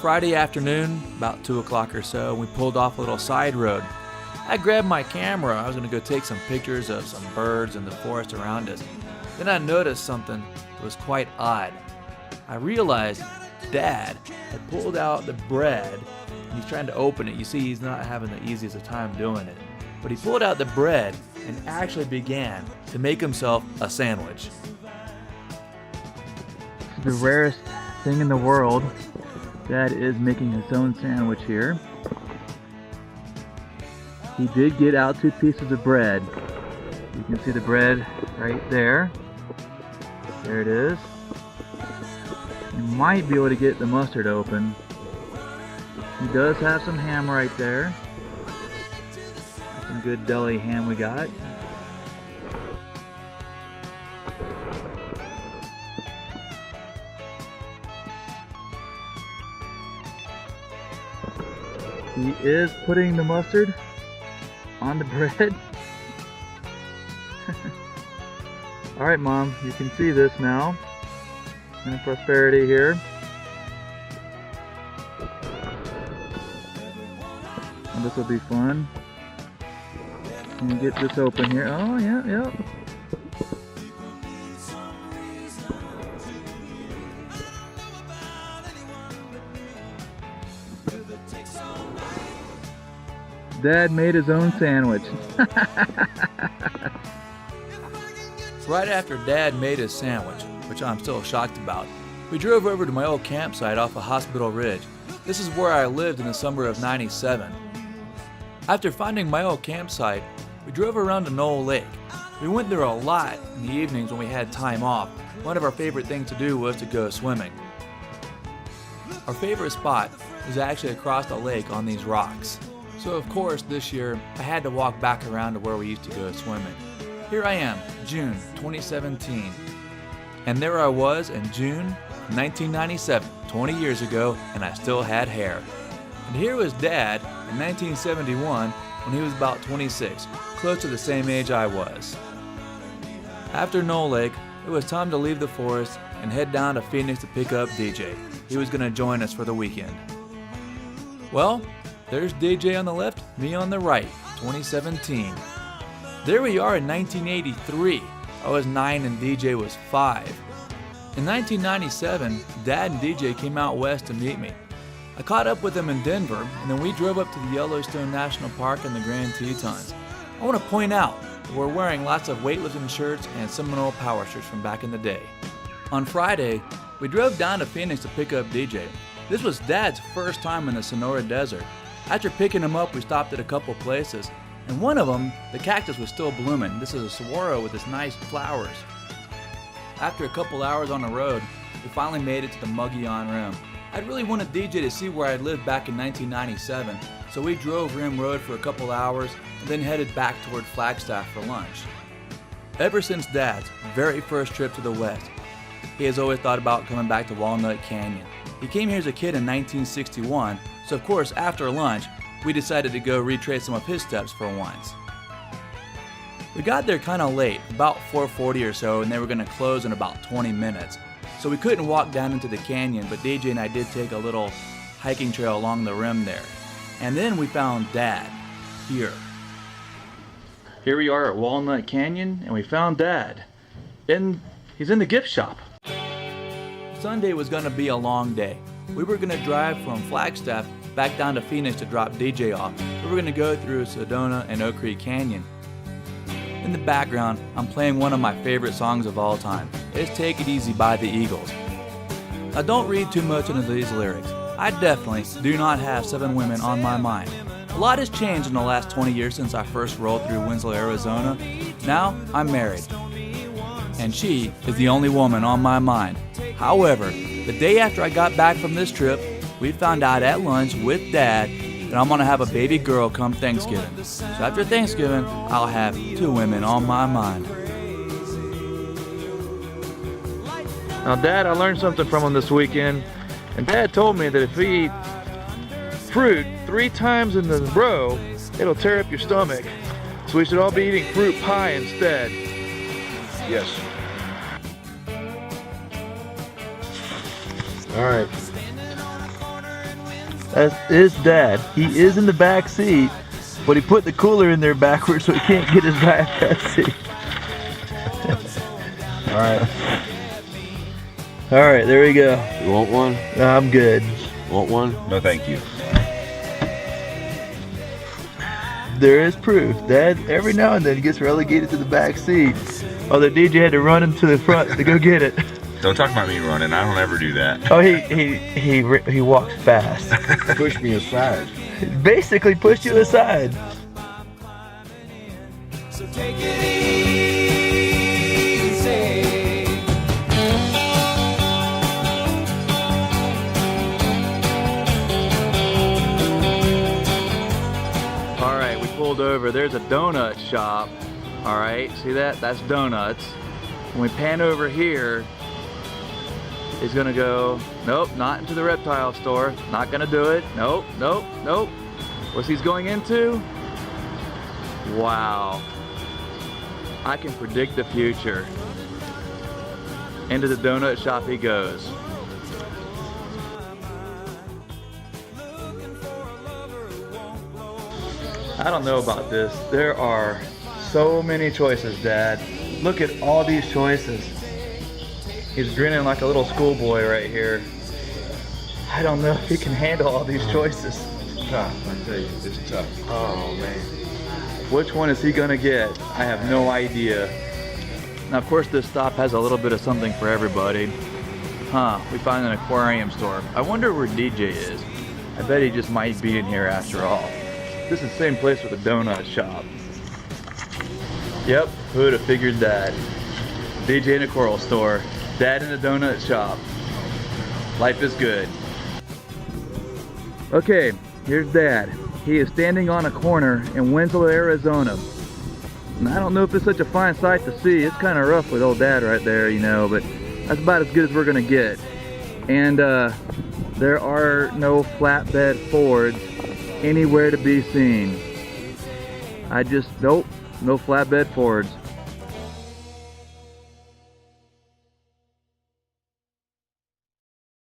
Friday afternoon, about 2 o'clock or so, we pulled off a little side road. I grabbed my camera. I was going to go take some pictures of some birds in the forest around us. Then I noticed something that was quite odd. I realized Dad had pulled out the bread and he's trying to open it. You see, he's not having the easiest of time doing it. But he pulled out the bread and actually began to make himself a sandwich. The rarest thing in the world. Dad is making his own sandwich here. He did get out 2 pieces of bread. You can see the bread right there. There it is. You might be able to get the mustard open. He does have some ham right there. Some good deli ham we got. He is putting the mustard on the bread. Alright, Mom, you can see this now. In prosperity here. And this will be fun. Can you get this open here? Oh, yeah. Dad made his own sandwich. Right after Dad made his sandwich, which I'm still shocked about, we drove over to my old campsite off of Hospital Ridge. This is where I lived in the summer of '97. After finding my old campsite, we drove around to Knoll Lake. We went there a lot in the evenings when we had time off. One of our favorite things to do was to go swimming. Our favorite spot was actually across the lake on these rocks. So of course this year I had to walk back around to where we used to go swimming. Here I am, June 2017. And there I was in June 1997, 20 years ago, and I still had hair. And here was Dad in 1971 when he was about 26, close to the same age I was. After Knoll Lake, it was time to leave the forest and head down to Phoenix to pick up DJ. He was going to join us for the weekend. Well, there's DJ on the left, me on the right, 2017. There we are in 1983. I was 9 and DJ was 5. In 1997, Dad and DJ came out west to meet me. I caught up with them in Denver, and then we drove up to the Yellowstone National Park and the Grand Tetons. I want to point out that we're wearing lots of weightlifting shirts and Seminole Power shirts from back in the day. On Friday, we drove down to Phoenix to pick up DJ. This was Dad's first time in the Sonora Desert. After picking him up, we stopped at a couple places, and one of them, the cactus was still blooming. This is a saguaro with its nice flowers. After a couple hours on the road, we finally made it to the Mogollon Rim. I'd really wanted DJ to see where I lived back in 1997, so we drove Rim Road for a couple hours and then headed back toward Flagstaff for lunch. Ever since Dad's very first trip to the West, he has always thought about coming back to Walnut Canyon. He came here as a kid in 1961, so of course after lunch, we decided to go retrace some of his steps for once. We got there kind of late, about 4:40 or so, and they were going to close in about 20 minutes. So we couldn't walk down into the canyon, but DJ and I did take a little hiking trail along the rim there. And then we found Dad, here. Here we are at Walnut Canyon, and we found Dad. And he's in the gift shop. Sunday was going to be a long day. We were going to drive from Flagstaff back down to Phoenix to drop DJ off. We were going to go through Sedona and Oak Creek Canyon. In the background, I'm playing one of my favorite songs of all time. It's Take It Easy by the Eagles. Now don't read too much into these lyrics. I definitely do not have 7 women on my mind. A lot has changed in the last 20 years since I first rolled through Winslow, Arizona. Now I'm married, and she is the only woman on my mind. However, the day after I got back from this trip, we found out at lunch with Dad that I'm gonna have a baby girl come Thanksgiving. So after Thanksgiving, I'll have 2 women on my mind. Now, Dad, I learned something from him this weekend, and Dad told me that if we eat fruit 3 times in a row, it'll tear up your stomach. So we should all be eating fruit pie instead. Yes. All right. That is Dad. He is in the back seat, but he put the cooler in there backwards so he can't get his back seat. Alright. Alright, there we go. You want one? I'm good. Want one? No, thank you. There is proof. Dad, every now and then, gets relegated to the back seat. Although DJ had to run him to the front to go get it. Don't talk about me running. I don't ever do that. Oh, he walks fast. Push me aside. Basically pushed you aside. So take it easy. All right, we pulled over. There's a donut shop. All right, see that? That's donuts. When we pan over here, he's gonna go, nope, not into the reptile store. Not gonna do it. Nope, nope, nope. What's he's going into? Wow. I can predict the future. Into the donut shop he goes. I don't know about this. There are so many choices, Dad. Look at all these choices. He's grinning like a little schoolboy right here. I don't know if he can handle all these choices. It's tough, I tell you, it's tough. Oh man. Which one is he gonna get? I have no idea. Now of course this stop has a little bit of something for everybody. Huh, we find an aquarium store. I wonder where DJ is. I bet he just might be in here after all. This is the same place with a donut shop. Yep, who would have figured that? DJ in a coral store, Dad in a donut shop. Life is good. Okay, here's Dad. He is standing on a corner in Winslow, Arizona. And I don't know if it's such a fine sight to see. It's kind of rough with old Dad right there, you know, but that's about as good as we're gonna get. And there are no flatbed Fords anywhere to be seen. Nope, no flatbed Fords.